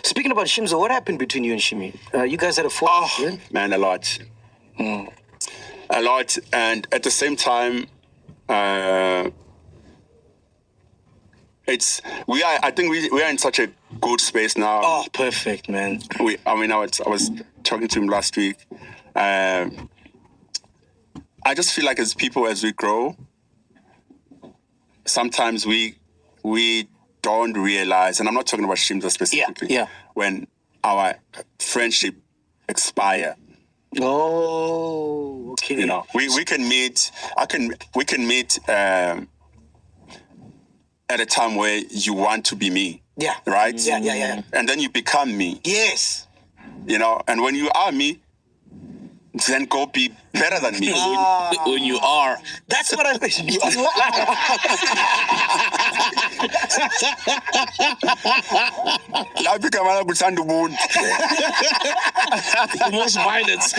Speaking about Shimza, what happened between you and Shimi? You guys had a fall. Oh, man, a lot. A lot. And at the same time, I think we are in such a good space now. Oh, perfect, man. I was talking to him last week. I just feel like as people, as we grow, sometimes we don't realize, and I'm not talking about Shimza specifically, when our friendship expire. Oh, okay. You know, we can meet. We can meet at a time where you want to be me. Yeah. Right. Yeah. And then you become me. Yes. You know, and when you are me, then go be better than me. When you are. That's what I think. The most violence.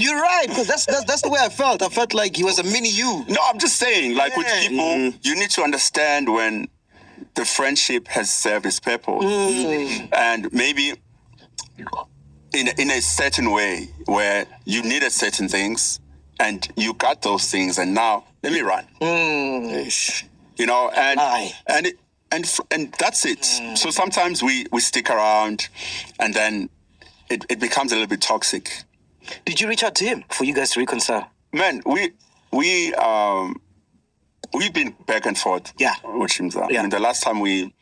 You're right, because that's the way I felt. I felt like he was a mini you. No, I'm just saying, like with people, you need to understand when the friendship has served its purpose. And maybe in a certain way where you needed certain things and you got those things and now let me run. You know, and that's it. So sometimes we stick around and then it becomes a little bit toxic. Did you reach out to him for you guys to reconcile? Man, we've been back and forth with Shimza. Yeah. I mean, the last time we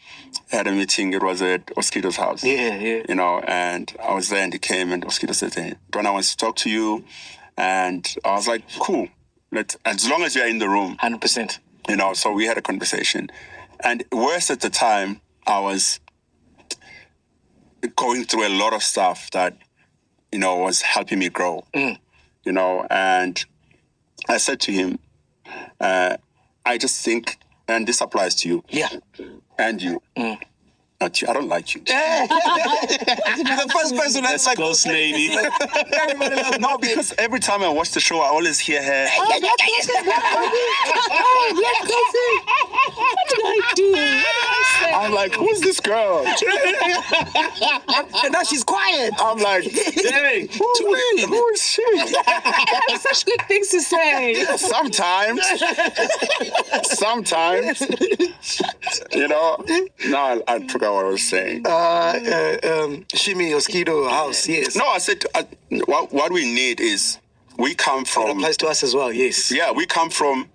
had a meeting, it was at Oskido's house. Yeah. You know, and I was there and he came and Oskido said, "Hey, Donna wants to talk to you." And I was like, cool. As long as you're in the room. 100%. You know, so we had a conversation. And worse at the time, I was going through a lot of stuff that, you know, was helping me grow. You know, and I said to him, I just think, and this applies to you. Yeah. And you. Not you. I don't like you. The first person that's like, Ghost lady. No, because every time I watch the show, I always hear her. I'm like, who's this girl? and now she's quiet. I'm like, hey, who is she? I have such good things to say. Sometimes. You know. No, I forgot what I was saying. Shimi, Oskido, house, yes. No, I said what we need is we come from. It applies to us as well, yes. Yeah, we come from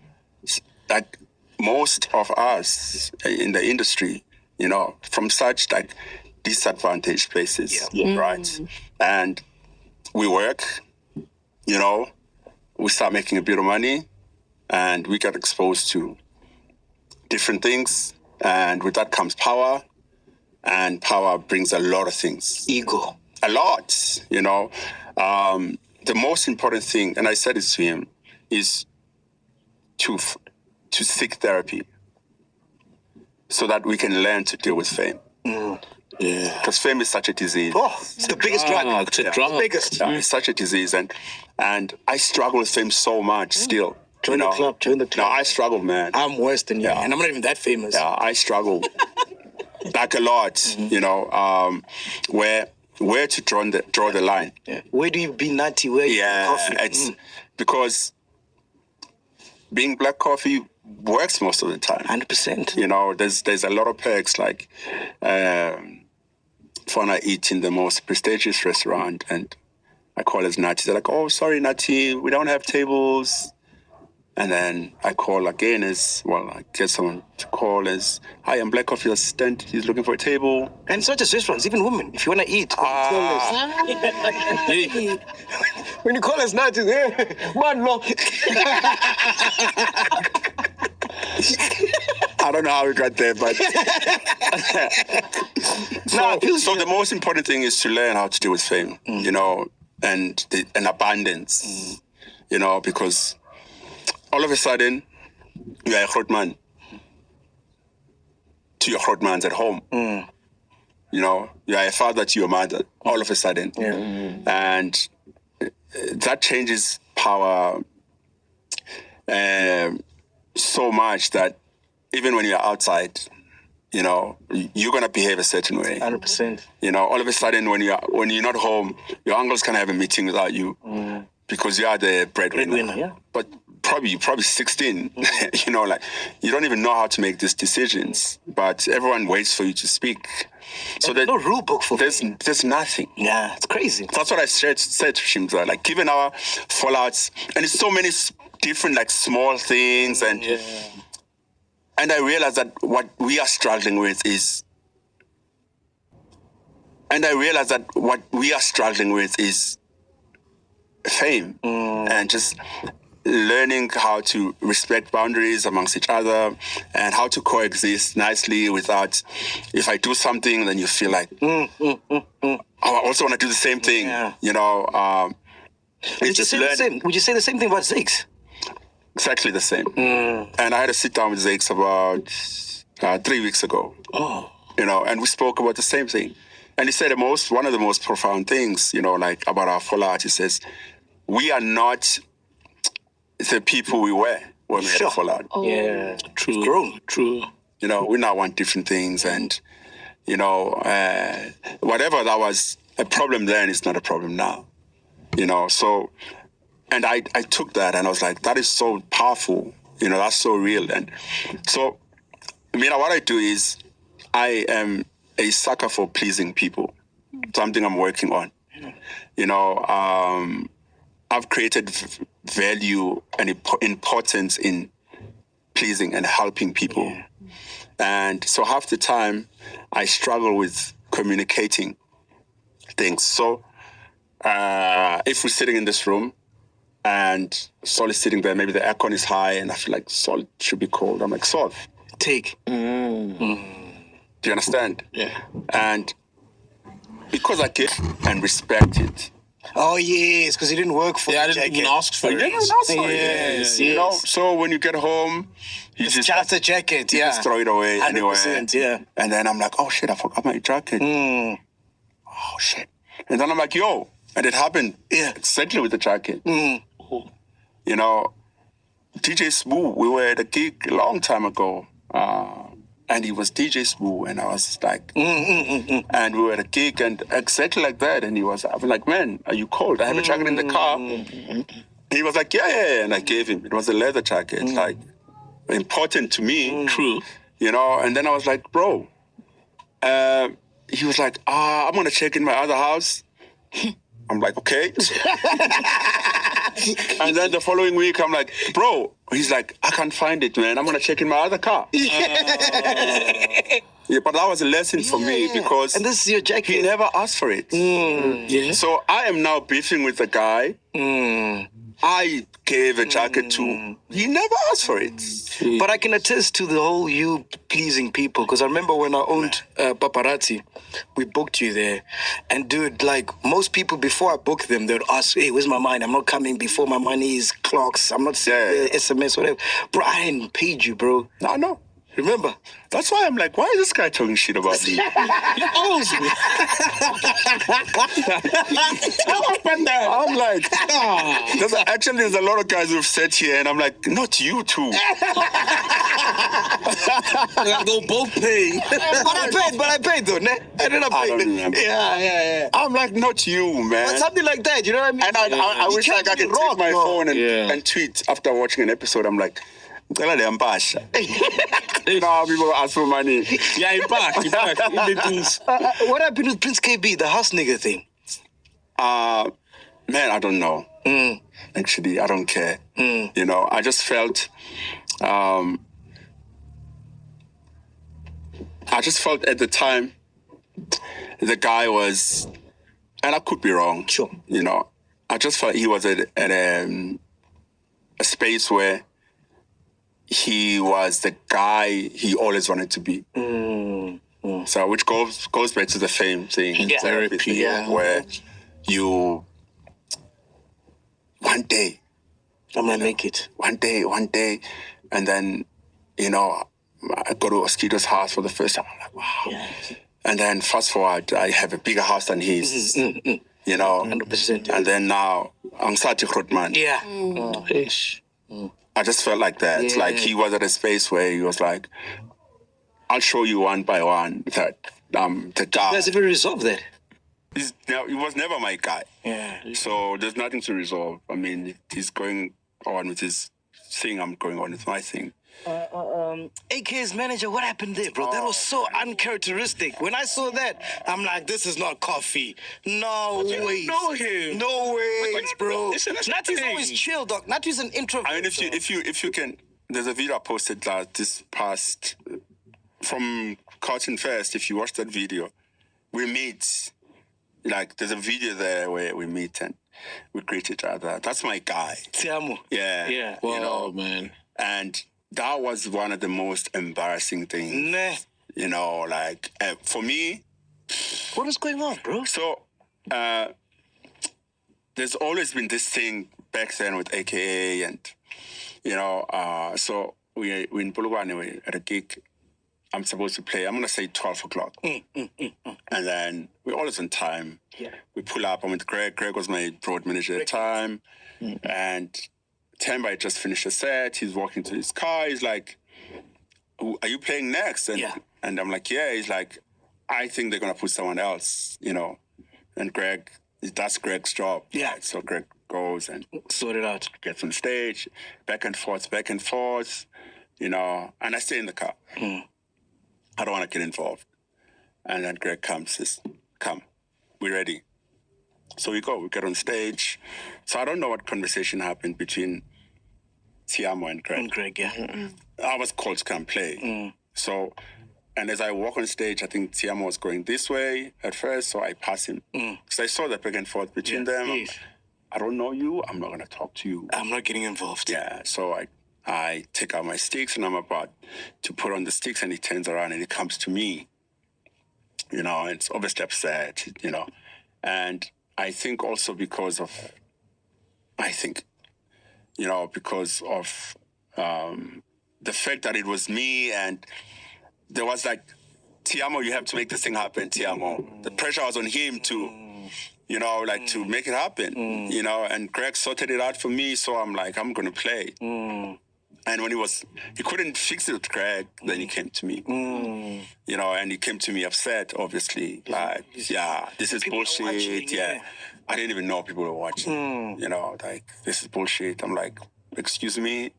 like most of us in the industry, you know, from such like disadvantaged places, right? And we work, you know, we start making a bit of money, and we get exposed to different things, and with that comes power. And power brings a lot of things. Ego. A lot, you know. The most important thing, and I said this to him, is to seek therapy so that we can learn to deal with fame. Yeah. Because fame is such a disease. Oh, it's the biggest drug. It's a drug. Biggest. Yeah, it's such a disease. And I struggle with fame so much still. Join the club. No, I struggle, man. I'm worse than you, and I'm not even that famous. Yeah, I struggle. Like a lot, you know, where to draw the line. Yeah. Where do you be nutty? Where you coffee? It's because being black coffee works most of the time. 100%. You know, there's a lot of perks, like when I eat in the most prestigious restaurant and I call as Nati, they're like, "Oh, sorry, Nati, we don't have tables." And then I call again I get someone to call as, "Hi, I'm Black Coffee Assistant. He's looking for a table." And it's not just restaurants, even women. If you want to eat, when you call us Nati, man, no. I don't know how we got there, but so the most important thing is to learn how to deal with fame, you know, and abundance, you know, because all of a sudden, you are a Grootman to your Grootmans at home. You know, you are a father to your mother all of a sudden. And that changes power so much that even when you're outside, you know, you're gonna behave a certain way. 100%. You know, all of a sudden when you're not home, your uncles can have a meeting without you because you are the breadwinner. Breadwinner, yeah. But you're probably 16. You know, like you don't even know how to make these decisions. But everyone waits for you to speak. So There's no rule book for there's nothing. Yeah, it's crazy. That's what I said to Shimza. Like, given our fallouts, and it's so many different, like, small things, and I realized that what we are struggling with is fame and just learning how to respect boundaries amongst each other and how to coexist nicely without, if I do something, then you feel like, I also want to do the same thing. Yeah. You know, Would you say the same thing about Zakes? Exactly the same. And I had a sit down with Zakes about 3 weeks ago. Oh. You know, and we spoke about the same thing. And he said one of the most profound things, you know, like about our fallout. He says, we are not the people we were when we had a fallout. Oh. Yeah. True. True. You know, we now want different things, and you know, whatever that was a problem then is not a problem now. You know, so, and I took that and I was like, that is so powerful. You know, that's so real. And so, I mean, what I do is I am a sucker for pleasing people. Something I'm working on. You know, I've created value and importance in pleasing and helping people. Yeah. And so half the time I struggle with communicating things. So if we're sitting in this room and Sol is sitting there, maybe the aircon is high and I feel like Sol should be cold. I'm like, Sol, take. Do you understand? Yeah. And because I give and respect it. Oh, yes, because he didn't work for I didn't even ask for it. Yes. You know, so when you get home, you It's just a jacket, you just throw it away 100%, anyway. yeah. And then I'm like, oh shit, I forgot my jacket. Oh shit. And then I'm like, yo, and it happened exactly with the jacket. You know, DJ Smooth, we were at a gig a long time ago. And he was DJ Smooth, and I was like, and we were at a gig, and exactly like that. And I was like, man, are you cold? I have a jacket in the car. And he was like, yeah. And I gave him. It was a leather jacket, like important to me. True. You know. And then I was like, bro. He was like, I'm gonna check in my other house. I'm like, okay. And then the following week, I'm like, bro. He's like, I can't find it, man. I'm gonna check in my other car. Yeah, but that was a lesson for me because and this is your jacket. He never asked for it. Yeah. So I am now beefing with the guy. I gave a jacket to. He never asked for it. But I can attest to the whole you pleasing people because I remember when I owned Paparazzi, we booked you there. And dude, like most people before I book them, they would ask, hey, where's my money? I'm not coming before my money is clocks. I'm not saying SMS, whatever. Bro, I hadn't paid you, bro. No. Remember? That's why I'm like, why is this guy talking shit about me? He owes me. I'm like, there's a lot of guys who've sat here and I'm like, not you too. I go both pay. But I paid though, ne? I didn't pay. I don't remember. Yeah. I'm like, not you, man. But something like that, you know what I mean? And I wish like I could take my phone and tweet after watching an episode. I'm like, you know how people ask for money. Yeah, in back. In the things. What happened with Prince KB, the house nigga thing? Man, I don't know. Actually, I don't care. You know, I just felt at the time the guy was, and I could be wrong. Sure. You know, I just felt he was at a space where he was the guy he always wanted to be. So, which goes back to the fame thing, therapy thing, where you one day I'm gonna make it. One day, and then you know I go to Oskido's house for the first time. I'm like, wow. Yeah. And then fast forward, I have a bigger house than his. You know, 100%. And then now I'm such a good man. Yeah. I just felt like that. Yeah. Like he was at a space where he was like, I'll show you one by one that the You guy guys ever resolve that? he was never my guy. Yeah. So there's nothing to resolve. I mean, he's going on with his thing. I'm going on with my thing. AK's manager, what happened there, bro? That was so uncharacteristic. When I saw that, I'm like, this is not coffee. No way. You know him. No ways, bro. Listen, that's the Natty's thing. always chill, dog. Natty's an introvert. I mean, if you can, there's a video I posted this past from Cotton Fest. If you watch that video, we meet. Like, there's a video there where we meet and we greet each other. That's my guy. Tiamo. Yeah. Yeah. You know, man. and that was one of the most embarrassing things. Nah. You know, like for me. What is going on, bro? So there's always been this thing back then with AKA, and so we in Polokwane, we at a gig. I'm supposed to play. I'm gonna say 12 o'clock, and then we're always on time. Yeah. We pull up. I'm with Greg. Greg was my road manager at the time, and Temba had just finished a set. He's walking to his car. He's like, "Are you playing next?" And and I'm like, "Yeah." He's like, "I think they're gonna put someone else," And Greg, that's Greg's job. Yeah. Right? So Greg goes and Sort it out. gets on stage, back and forth, and I stay in the car. I don't want to get involved. And then Greg says, "Come, we're ready." So we get on stage. So I don't know what conversation happened between Tiamo and Greg. And Greg, yeah. I was called to come play. So, and as I walk on stage, I think Tiamo was going this way at first, so I pass him. Because I saw that back and forth between them. Yes. I don't know you. I'm not going to talk to you. I'm not getting involved. Yeah, so I take out my sticks and I'm about to put on the sticks, and he turns around and he comes to me, and it's obviously upset, and I think also because of the fact that it was me, and there was like, Tiamo, you have to make this thing happen, Tiamo. The pressure was on him to make it happen, and Greg sorted it out for me, so I'm like, I'm going to play. And when he couldn't fix it with Greg, then he came to me, and he came to me upset, obviously, like, yeah, this is People are bullshit, watching, yeah. I didn't even know people were watching, like, this is bullshit. I'm like, excuse me,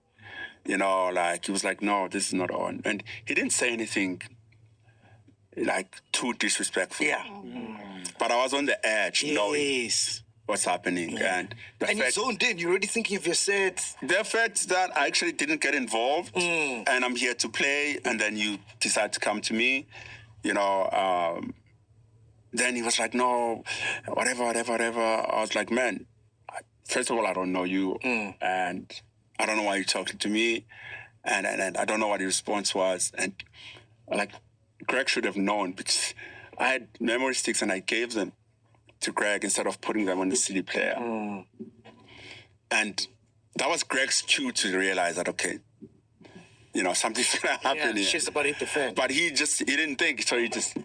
like, he was like, no, this is not on. And he didn't say anything, like, too disrespectful. Yeah. But I was on the edge, knowing Yes. what's happening. And And you zoned in. You're already thinking of your set. the fact that I actually didn't get involved and I'm here to play, and then you decide to come to me, then he was like, no, whatever. I was like, man, first of all, I don't know you, and I don't know why you're talking to me, and I don't know what your response was. And like, Greg should have known, because I had memory sticks and I gave them to Greg instead of putting them on the CD player. And that was Greg's cue to realize that, okay, something's gonna happen here. Shit's about to hit the fan. But he didn't think, so he just,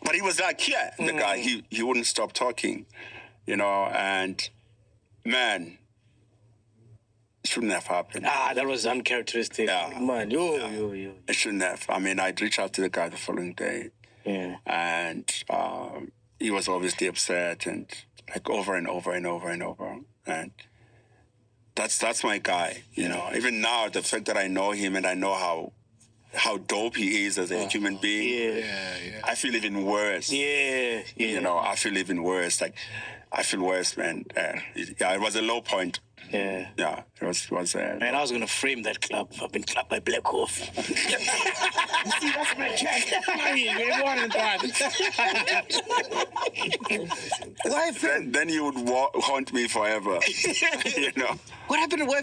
but he was like, yeah, the guy, he wouldn't stop talking, and man, it shouldn't have happened. That was uncharacteristic. Yeah. Man, yo. It shouldn't have. I mean, I'd reach out to the guy the following day, Yeah. and he was obviously upset, and like over and over. And that's my guy, Even now, the fact that I know him and I know how dope he is as a human being, I feel even worse. Yeah. I feel even worse. Like, I feel worse, man. It was a low point. Yeah. Yeah, it was. Man, I was gonna frame that club. I've been clapped by Black Wolf. You see, that's my jacket. Why? Then you would haunt me forever. What happened to